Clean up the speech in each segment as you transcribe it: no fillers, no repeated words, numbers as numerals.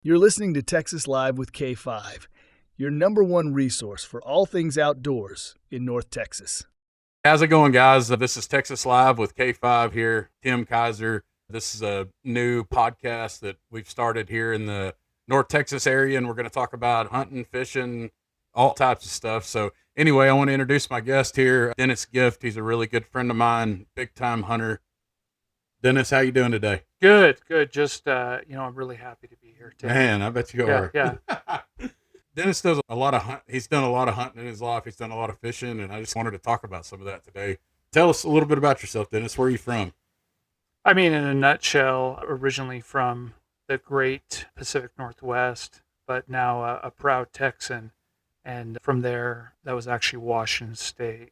You're listening to Texas Live with K5, your number one resource for all things outdoors in North Texas. How's it going, guys? This is Texas Live with K5 here, Tim Kaiser. This is a new podcast that we've started here in the North Texas area, and we're going to talk about hunting, fishing, all types of stuff. So, anyway, I want to introduce my guest here, Dennis Gift. He's a really good friend of mine, big time hunter. Dennis, how you doing today? Good, good. Just I'm really happy to be here, Tim. Man, I bet you Yeah, are. yeah. Dennis does a lot of he's done a lot of hunting in his life. He's done a lot of fishing, and I just wanted to talk about some of that today. Tell us a little bit about yourself, Dennis. Where are you from? I mean, in a nutshell, originally from the great Pacific Northwest, but now a proud Texan. And from there, that was actually Washington State.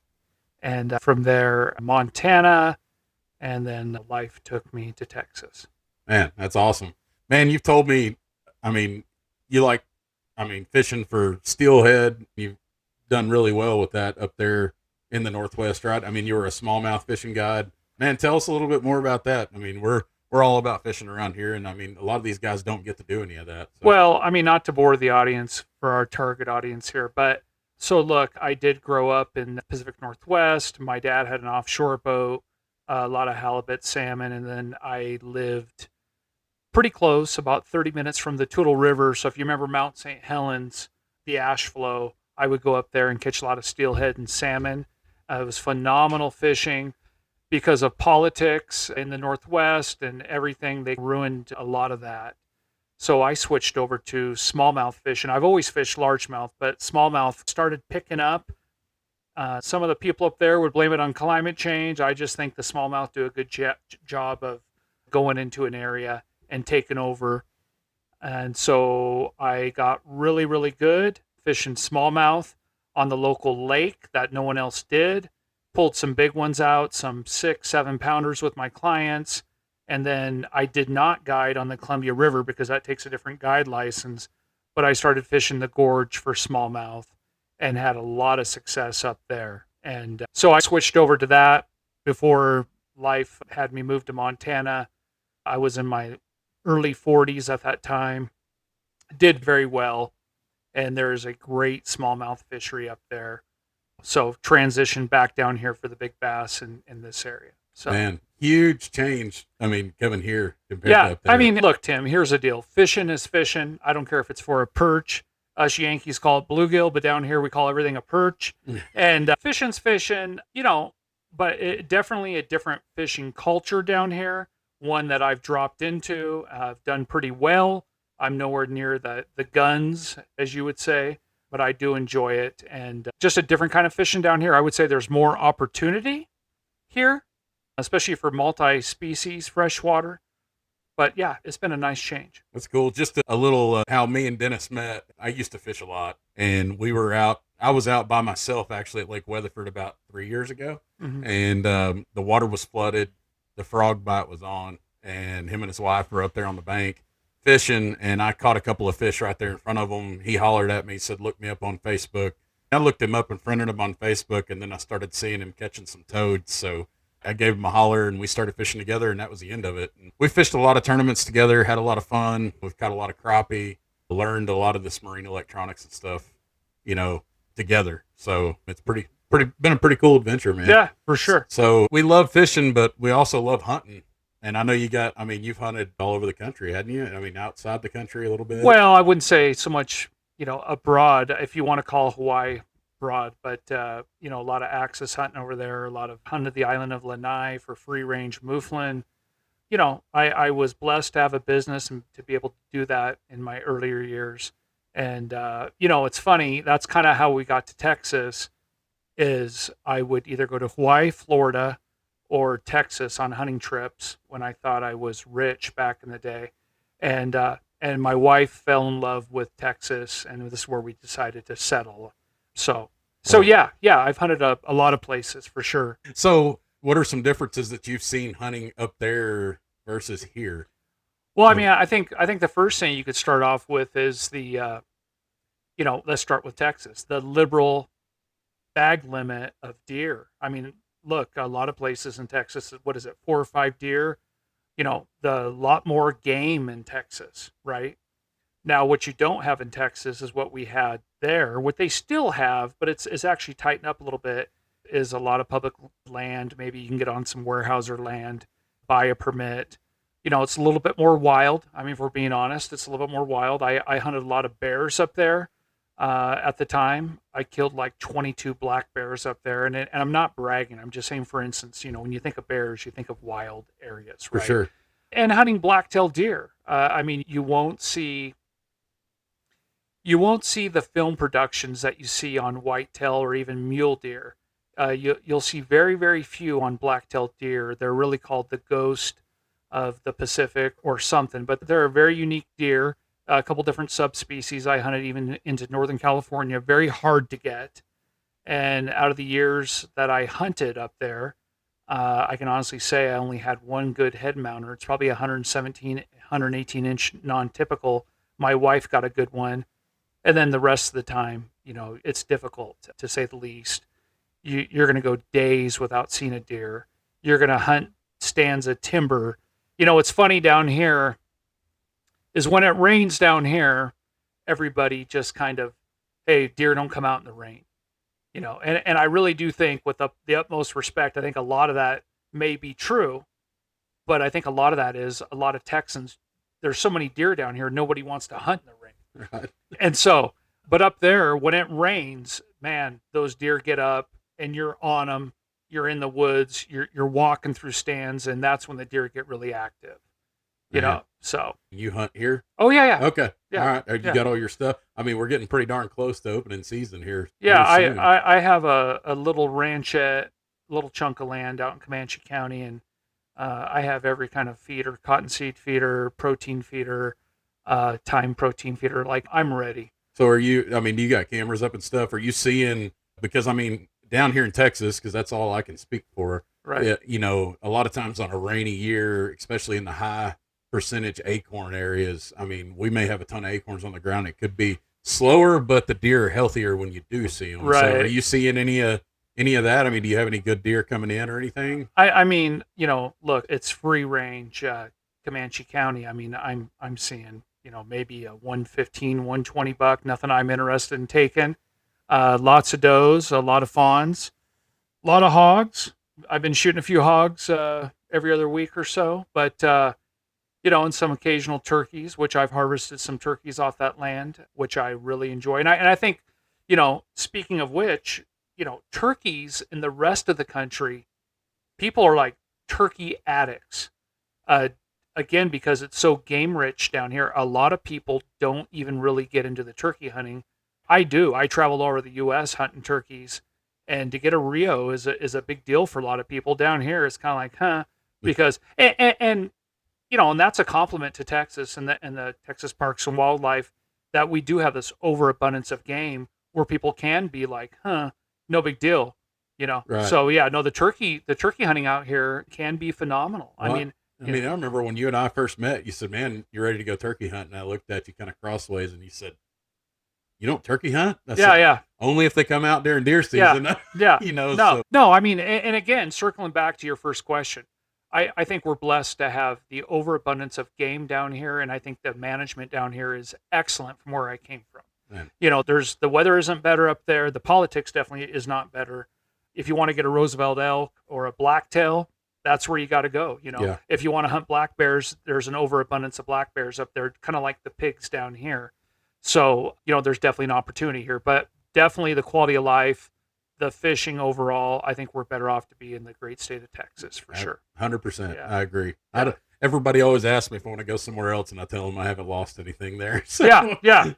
And from there, Montana. And then life took me to Texas. Man, that's awesome. Man, you've told me, I mean, you like, fishing for steelhead. You've done really well with that up there in the Northwest, right? I mean, you were a smallmouth fishing guide. Man, tell us a little bit more about that. I mean, we're all about fishing around here, and I mean, a lot of these guys don't get to do any of that. So. Well, I mean, not to bore the audience for our target audience here, but so look, I did grow up in the Pacific Northwest. My dad had an offshore boat, a lot of halibut, salmon, and then I lived pretty close, about 30 minutes from the Toutle River. So if you remember Mount St. Helens, the ash flow, I would go up there and catch a lot of steelhead and salmon. It was phenomenal fishing because of politics in the Northwest and everything. They ruined a lot of that. So I switched over to smallmouth fishing. I've always fished largemouth, but smallmouth started picking up. Some of the people up there would blame it on climate change. I just think the smallmouth do a good job of going into an area and taking over. And so I got really, really good fishing smallmouth on the local lake that no one else did. Pulled some big ones out, some 6, 7 pounders with my clients. And then I did not guide on the Columbia River because that takes a different guide license. But I started fishing the gorge for smallmouth and had a lot of success up there. And so I switched over to that before life had me move to Montana. I was in my early 40s at that time, did very well. And there's a great smallmouth fishery up there. So transitioned back down here for the big bass in this area. So, Man, huge change. I mean, coming here compared to yeah, up there. I mean, look, Tim, here's the deal. Fishing is fishing. I don't care if it's for a perch. Us Yankees call it bluegill, but down here we call everything a perch. And fishing's fishing, but definitely a different fishing culture down here. One that I've dropped into. I've done pretty well. I'm nowhere near the guns, as you would say, but I do enjoy it. And just a different kind of fishing down here. I would say there's more opportunity here, especially for multi-species freshwater. But yeah, it's been a nice change. That's cool. Just a little how me and Dennis met. I used to fish a lot, and we were out. I was out by myself actually at Lake Weatherford about 3 years ago, Mm-hmm. and the water was flooded. The frog bite was on, and him and his wife were up there on the bank fishing, and I caught a couple of fish right there in front of him. He hollered at me, said, "Look me up on Facebook." I looked him up and friended him on Facebook, and then I started seeing him catching some toads. So I gave him a holler and we started fishing together, and that was the end of it. And we fished a lot of tournaments together, had a lot of fun. We've caught a lot of crappie, learned a lot of this marine electronics and stuff, together. So it's been a pretty cool adventure, man. Yeah, for sure. So we love fishing, but we also love hunting. And I know you've hunted all over the country, hadn't you? I mean, outside the country a little bit. Well, I wouldn't say so much, abroad, if you want to call Hawaii broad, but, a lot of axis hunting over there, a lot of hunting the island of Lanai for free range mouflon. I was blessed to have a business and to be able to do that in my earlier years. And, it's funny, that's kind of how we got to Texas is I would either go to Hawaii, Florida, or Texas on hunting trips when I thought I was rich back in the day. And my wife fell in love with Texas, and this is where we decided to settle. So yeah, I've hunted a lot of places for sure. So what are some differences that you've seen hunting up there versus here? Well, I mean, I think the first thing you could start off with is let's start with Texas, the liberal bag limit of deer. I mean, look, a lot of places in Texas, what is it, 4 or 5 deer? The lot more game in Texas, right? Now, what you don't have in Texas is what we had there. What they still have, but it's actually tightened up a little bit, is a lot of public land. Maybe you can get on some Weyerhaeuser land, buy a permit. It's a little bit more wild. I mean, if we're being honest, it's a little bit more wild. I hunted a lot of bears up there at the time. I killed like 22 black bears up there. And I'm not bragging. I'm just saying, for instance, when you think of bears, you think of wild areas, right? For sure. And hunting black-tailed deer. I mean, you won't see the film productions that you see on whitetail or even mule deer. You'll see very, very few on black-tailed deer. They're really called the ghost of the Pacific or something, but they're a very unique deer. A couple different subspecies. I hunted even into Northern California. Very hard to get. And out of the years that I hunted up there, I can honestly say I only had one good head mounter. It's probably 117, 118 inch non-typical. My wife got a good one. And then the rest of the time, it's difficult, to say the least. You're going to go days without seeing a deer. You're going to hunt stands of timber. What's funny down here is when it rains down here, everybody just kind of, hey, deer don't come out in the rain. And I really do think, with the utmost respect, I think a lot of that may be true, but I think a lot of that is a lot of Texans. There's so many deer down here, nobody wants to hunt in the rain. Right. And so, but up there, when it rains, man, those deer get up and you're on them. You're in the woods, you're walking through stands, and that's when the deer get really active. So. You hunt here? Oh, yeah. Okay. Yeah. All right. You got all your stuff? I mean, we're getting pretty darn close to opening season here. Yeah, I have a little ranchette, little chunk of land out in Comanche County, and I have every kind of feeder: cottonseed feeder, protein feeder, thyme protein feeder. Like, I'm ready. So do you got cameras up and stuff? Are you seeing, because down here in Texas, because that's all I can speak for, right? A lot of times on a rainy year, especially in the high percentage acorn areas, we may have a ton of acorns on the ground. It could be slower, but the deer are healthier when you do see them. Right. So are you seeing any of that? Do you have any good deer coming in or anything? Look, it's free range, Comanche County. I'm seeing, maybe a 115, 120 buck, nothing I'm interested in taking. Lots of does, a lot of fawns, a lot of hogs. I've been shooting a few hogs every other week or so, but and some occasional turkeys, which I've harvested some turkeys off that land, which I really enjoy. And I think, speaking of which, turkeys in the rest of the country, people are like turkey addicts. Again, because it's so game rich down here, a lot of people don't even really get into the turkey hunting. I do. I travel all over the U.S. hunting turkeys, and to get a Rio is a big deal for a lot of people. Down here, it's kind of like, huh? Because and that's a compliment to Texas and the Texas Parks and Wildlife, that we do have this overabundance of game where people can be like, huh, no big deal, Right. So yeah, no, the turkey hunting out here can be phenomenal. Well, I remember when you and I first met, you said, "Man, you're ready to go turkey hunting." And I looked at you kind of crossways, and you said, "You don't turkey hunt?" I said, yeah. Only if they come out during deer season. Yeah. So. No. And again, circling back to your first question, I think we're blessed to have the overabundance of game down here, and I think the management down here is excellent from where I came from. Man. The weather isn't better up there. The politics definitely is not better. If you want to get a Roosevelt elk or a blacktail, that's where you got to go. Yeah. If you want to hunt black bears, there's an overabundance of black bears up there, kind of like the pigs down here. So, there's definitely an opportunity here, but definitely the quality of life, the fishing overall, I think we're better off to be in the great state of Texas for sure. 100%. Yeah. I agree. Yeah. Everybody always asks me if I want to go somewhere else, and I tell them I haven't lost anything there. So Yeah.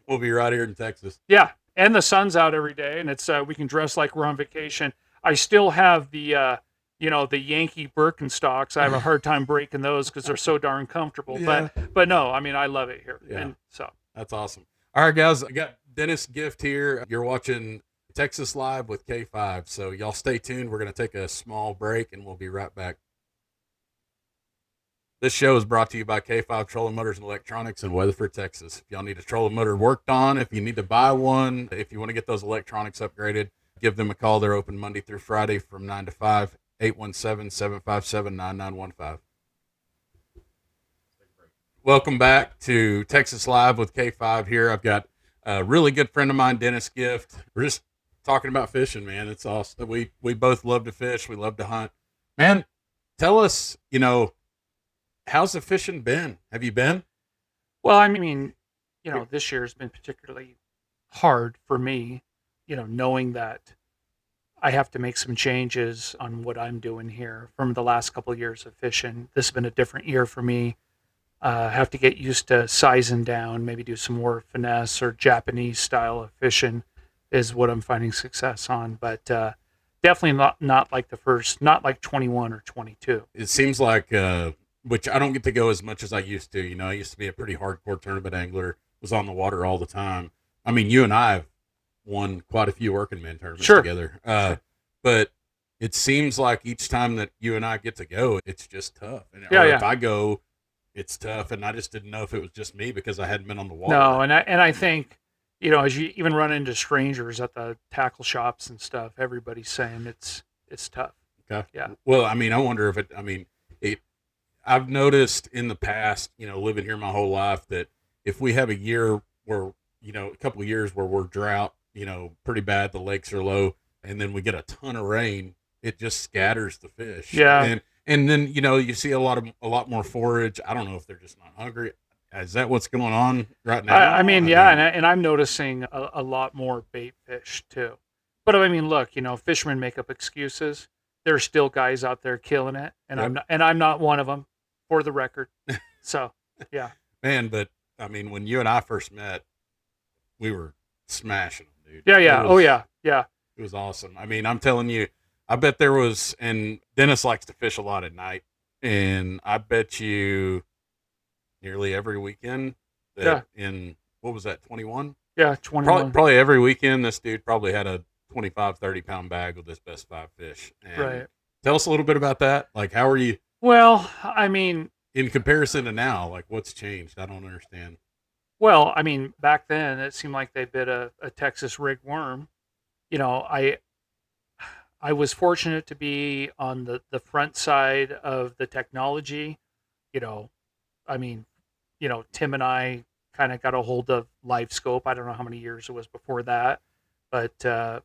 We'll be right here in Texas. Yeah. And the sun's out every day, and it's we can dress like we're on vacation. I still have the the Yankee Birkenstocks. I have a hard time breaking those because they're so darn comfortable. Yeah. But no, I love it here. Yeah. And so That's awesome. All right, guys, I got Dennis Gift here. You're watching Texas Live with K5. So y'all stay tuned. We're going to take a small break, and we'll be right back. This show is brought to you by K5 Trolling Motors and Electronics in Weatherford, Texas. If y'all need a trolling motor worked on, if you need to buy one, if you want to get those electronics upgraded, give them a call. They're open Monday through Friday from 9 to 5, 817-757-9915. Welcome back to Texas Live with K5 here. I've got a really good friend of mine, Dennis Gift. We're just talking about fishing, man. It's awesome. We both love to fish. We love to hunt. Man, tell us, how's the fishing been? Have you been? Well, I mean, this year has been particularly hard for me, knowing that I have to make some changes on what I'm doing here from the last couple of years of fishing. This has been a different year for me. Have to get used to sizing down, maybe do some more finesse or Japanese style of fishing is what I'm finding success on. But definitely not like not like 21 or 22. It seems like, which I don't get to go as much as I used to. I used to be a pretty hardcore tournament angler, was on the water all the time. I mean, you and I have won quite a few working men tournaments together. But it seems like each time that you and I get to go, it's just tough. And if I go, it's tough. And I just didn't know if it was just me because I hadn't been on the water. No, and I think, as you even run into strangers at the tackle shops and stuff, everybody's saying it's tough. Okay. Yeah. Well, I mean, I wonder if I've noticed in the past, living here my whole life, that if we have a year where, a couple of years where we're drought, pretty bad, the lakes are low, and then we get a ton of rain, it just scatters the fish. Yeah. And then, you see a lot more forage. I don't know if they're just not hungry. Is that what's going on right now? I mean, and I'm noticing a lot more bait fish too. But I mean, look, fishermen make up excuses. There's still guys out there killing it, and I'm not one of them, for the record. So, yeah. Man, but I mean, when you and I first met, we were smashing them, dude. Yeah. It was awesome. I mean, I'm telling you, I bet there was, and Dennis likes to fish a lot at night, and I bet you nearly every weekend in, what was that, 21? Yeah, 21. Probably every weekend, this dude probably had a 25, 30-pound bag with his best 5 fish. And right. Tell us a little bit about that. Like, how are you? Well, I mean, in comparison to now, like, what's changed? I don't understand. Well, I mean, back then it seemed like they bit a Texas rig worm. I was fortunate to be on the front side of the technology. I mean, Tim and I kind of got a hold of LiveScope. I don't know how many years it was before that, but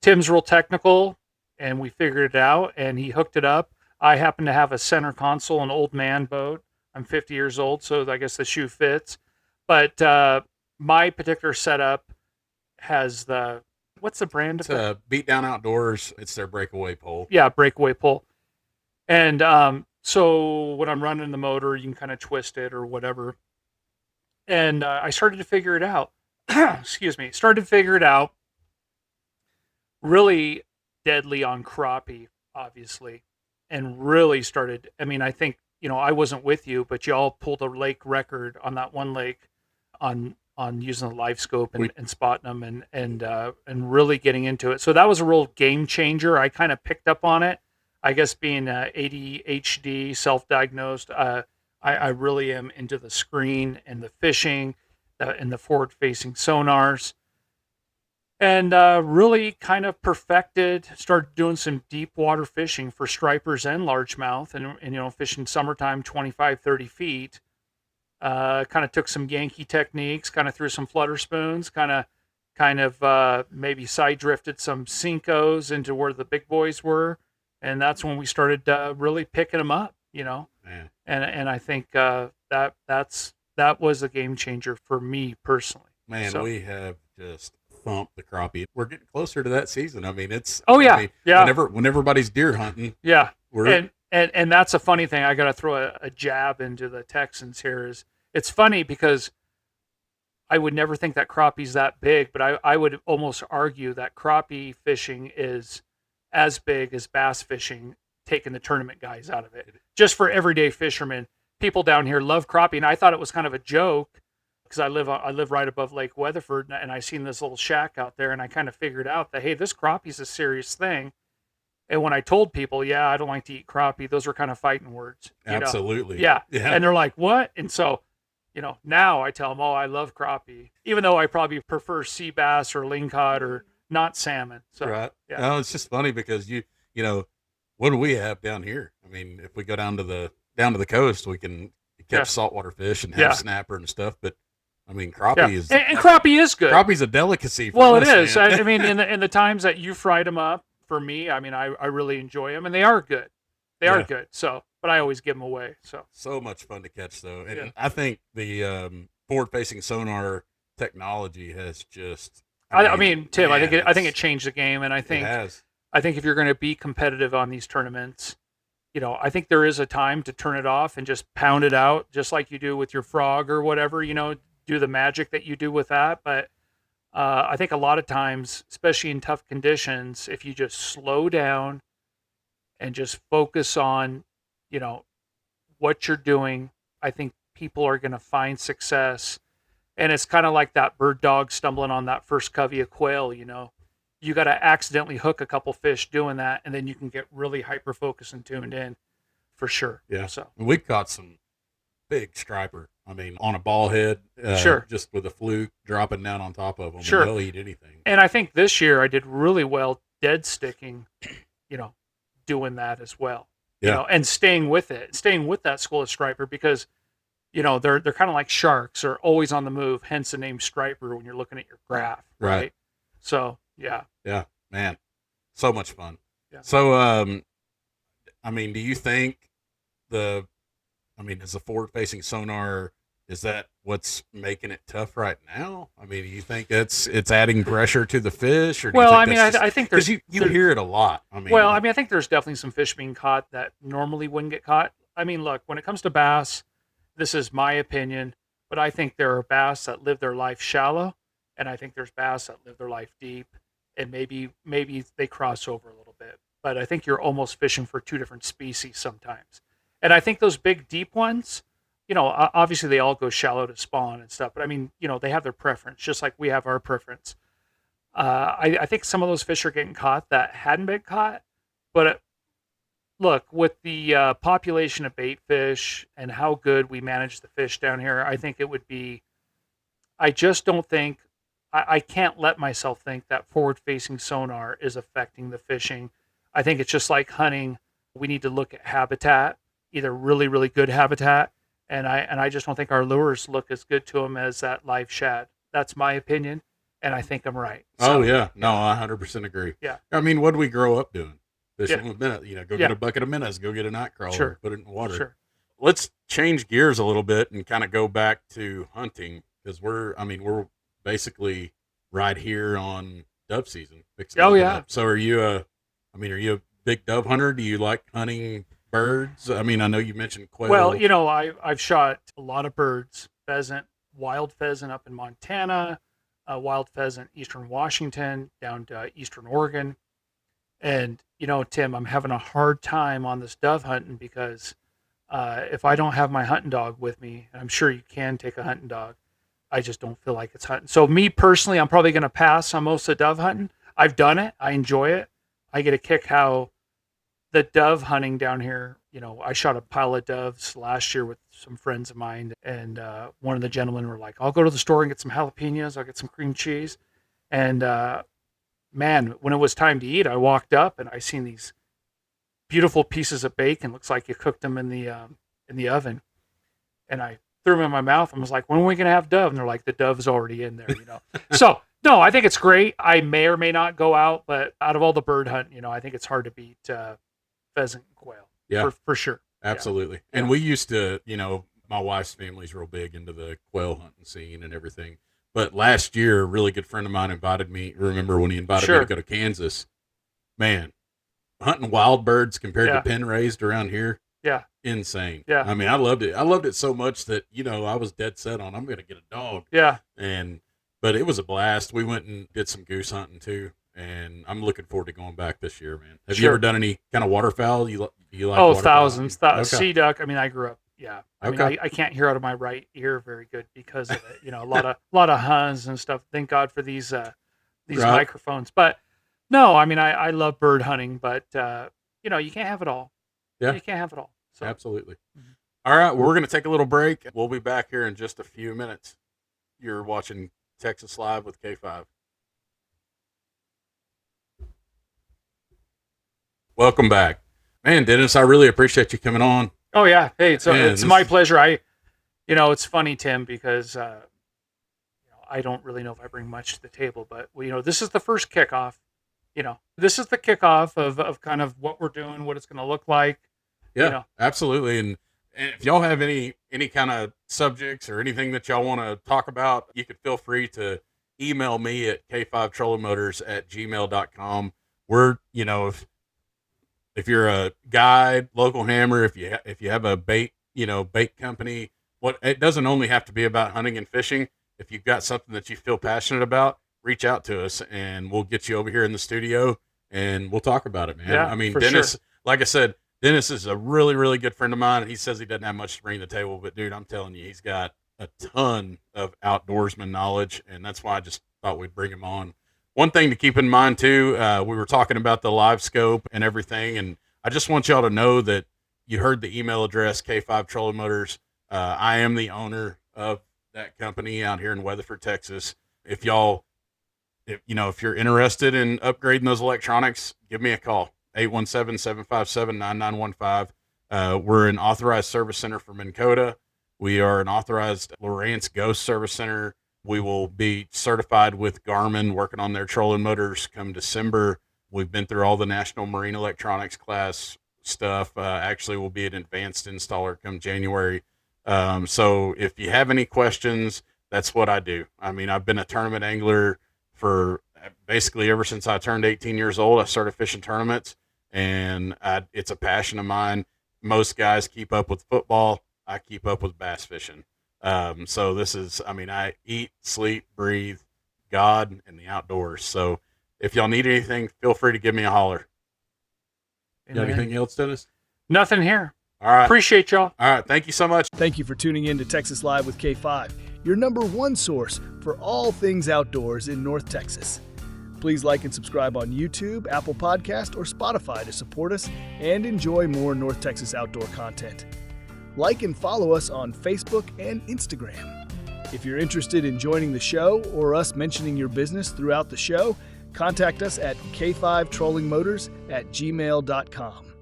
Tim's real technical, and we figured it out, and he hooked it up. I happen to have a center console, an old man boat. I'm 50 years old, so I guess the shoe fits. But my particular setup has what's the brand of it? It's Beat Down Outdoors. It's their breakaway pole. Yeah, breakaway pole. And so when I'm running the motor, you can kind of twist it or whatever. And I started to figure it out. Excuse me. Started to figure it out. Really deadly on crappie, obviously. And really started, I mean, I think, I wasn't with you, but y'all pulled a lake record on that one lake on using the LiveScope and spotting them and really getting into it. So that was a real game changer. I kind of picked up on it. I guess being ADHD, self-diagnosed, I really am into the screen and the fishing and the forward-facing sonars. And really kind of started doing some deep water fishing for stripers and largemouth and fishing summertime 25, 30 feet. Kind of took some Yankee techniques, kind of threw some flutter spoons, kind of maybe side drifted some Cincos into where the big boys were. And that's when we started really picking them up, Man. And I think that was a game changer for me personally. Man, so, we have just thumped the crappie. We're getting closer to that season. I mean, it's yeah. When everybody's deer hunting, and that's a funny thing. I got to throw a jab into the Texans here. It's funny because I would never think that crappie's that big, but I would almost argue that crappie fishing is as big as bass fishing, taking the tournament guys out of it. Just for everyday fishermen, people down here love crappie, and I thought it was kind of a joke because I live right above Lake Weatherford, and I seen this little shack out there, and I kind of figured out that, hey, this crappie's a serious thing. And when I told people, I don't like to eat crappie, those were kind of fighting words. Absolutely. Yeah. And they're like, what? And so, now I tell them, oh, I love crappie, even though I probably prefer sea bass or lingcod or not salmon. So, right. Yeah. No, it's just funny because what do we have down here? I mean, if we go down to the coast, we can to catch saltwater fish and have snapper and stuff. But I mean, crappie is and crappie is good. Crappie's a delicacy. Well, us, it is. Man. I mean, in the times that you fried them up, for me, I mean, I really enjoy them, and they are good. They are good. So, but I always give them away. So much fun to catch though, and I think the forward-facing sonar technology has just. I mean, Tim, man, I think it changed the game, and I think if you're going to be competitive on these tournaments, I think there is a time to turn it off and just pound it out, just like you do with your frog or whatever. Do the magic that you do with that, but. I think a lot of times, especially in tough conditions, if you just slow down and just focus on, what you're doing, I think people are going to find success. And it's kind of like that bird dog stumbling on that first covey of quail, You got to accidentally hook a couple fish doing that, and then you can get really hyper-focused and tuned in for sure. Yeah. So we caught some big striper. I mean, on a ball head, just with a fluke dropping down on top of them. Sure. And they'll eat anything. And I think this year I did really well dead sticking, doing that as well. Yeah. And staying with that school of striper because, they're kind of like sharks. They're always on the move, hence the name striper when you're looking at your graph. Right. So, yeah. Yeah, man. So much fun. Yeah. So, I mean, do you think is the forward-facing sonar, is that what's making it tough right now? I mean, do you think it's adding pressure to the fish? Or do I think there's... Because you hear it a lot. I think there's definitely some fish being caught that normally wouldn't get caught. I mean, look, when it comes to bass, this is my opinion, but I think there are bass that live their life shallow, and I think there's bass that live their life deep, and maybe they cross over a little bit. But I think you're almost fishing for two different species sometimes. And I think those big, deep ones, obviously they all go shallow to spawn and stuff. But I mean, they have their preference, just like we have our preference. I think some of those fish are getting caught that hadn't been caught. But look, with the population of bait fish and how good we manage the fish down here, I think it would be. I just don't think. I can't let myself think that forward-facing sonar is affecting the fishing. I think it's just like hunting. We need to look at habitat. Either really, really good habitat, and I just don't think our lures look as good to them as that live shad. That's my opinion, and I think I'm right. So, I 100% agree. Yeah. I mean, what did we grow up doing? Fishing with minnows. Go get a bucket of minnows, go get a night crawler, put it in the water. Sure. Let's change gears a little bit and kind of go back to hunting because we're basically right here on dove season. Up. So are you a big dove hunter? Do you like hunting birds? I mean, I know you mentioned quail. Well, I've shot a lot of birds, pheasant, wild pheasant up in Montana, wild pheasant eastern Washington, down to eastern Oregon. And, Tim, I'm having a hard time on this dove hunting because if I don't have my hunting dog with me, and I'm sure you can take a hunting dog, I just don't feel like it's hunting. So me personally, I'm probably going to pass on most of the dove hunting. I've done it. I enjoy it. I get a kick how the dove hunting down here, I shot a pile of doves last year with some friends of mine, and one of the gentlemen were like, I'll go to the store and get some jalapenos, I'll get some cream cheese. And man, when it was time to eat, I walked up and I seen these beautiful pieces of bacon. Looks like you cooked them in the oven. And I threw them in my mouth and was like, when are we going to have dove? And they're like, the dove's already in there, So, no, I think it's great. I may or may not go out, but out of all the bird hunt, I think it's hard to beat pheasant and quail. Yeah, for sure. Absolutely. Yeah. And we used to, my wife's family's real big into the quail hunting scene and everything. But last year, a really good friend of mine invited me. Remember when he invited me to go to Kansas? Man, hunting wild birds compared to pen raised around here. Yeah. Insane. Yeah. I mean, I loved it. I loved it so much that, I was dead set on I'm going to get a dog. Yeah. But it was a blast. We went and did some goose hunting too. And I'm looking forward to going back this year, man. Have you ever done any kind of waterfowl? You like Oh, waterfowl? thousands. Okay. Sea duck. I mean, I grew up. Yeah. I Okay. mean, I can't hear out of my right ear very good because of it. A lot of huns and stuff. Thank God for these microphones. But no, I mean, I love bird hunting, but you can't have it all. Yeah. You can't have it all. So. Absolutely. Mm-hmm. All right. Well, we're going to take a little break. We'll be back here in just a few minutes. You're watching Texas Live with K5. Welcome back. Man, Dennis, I really appreciate you coming on. Oh, yeah. Hey, it's my pleasure. It's funny, Tim, because I don't really know if I bring much to the table, but this is the first kickoff. This is the kickoff of kind of what we're doing, what it's going to look like. Yeah, absolutely. And if y'all have any kind of subjects or anything that y'all want to talk about, you could feel free to email me at k5trollingmotors@gmail.com. We're, if you're a guide, local hammer, if you have a bait company, it doesn't only have to be about hunting and fishing. If you've got something that you feel passionate about, reach out to us and we'll get you over here in the studio and we'll talk about it, man. Yeah, I mean, for Dennis, sure. like I said, Dennis is a really, really good friend of mine. He says he doesn't have much to bring to the table, but dude, I'm telling you, he's got a ton of outdoorsman knowledge, and that's why I just thought we'd bring him on. One thing to keep in mind too, we were talking about the live scope and everything, and I just want y'all to know that you heard the email address, K5 Trolling Motors. I am the owner of that company out here in Weatherford, Texas. If you're interested in upgrading those electronics, give me a call. 817-757-9915. We're an authorized service center for Minn Kota. We are an authorized Lowrance Ghost service center. We will be certified with Garmin, working on their trolling motors come December. We've been through all the National Marine Electronics class stuff. Actually, we'll be an advanced installer come January. So if you have any questions, that's what I do. I mean, I've been a tournament angler for basically ever since I turned 18 years old. I started fishing tournaments, and it's a passion of mine. Most guys keep up with football. I keep up with bass fishing. So I eat, sleep, breathe God and the outdoors. So if y'all need anything, feel free to give me a holler. You got anything else, Dennis? Nothing here. All right. Appreciate y'all. All right. Thank you so much. Thank you for tuning in to Texas Live with K5, your number one source for all things outdoors in North Texas. Please like and subscribe on YouTube, Apple Podcast, or Spotify to support us and enjoy more North Texas outdoor content. Like and follow us on Facebook and Instagram. If you're interested in joining the show or us mentioning your business throughout the show, contact us at k5trollingmotors@gmail.com.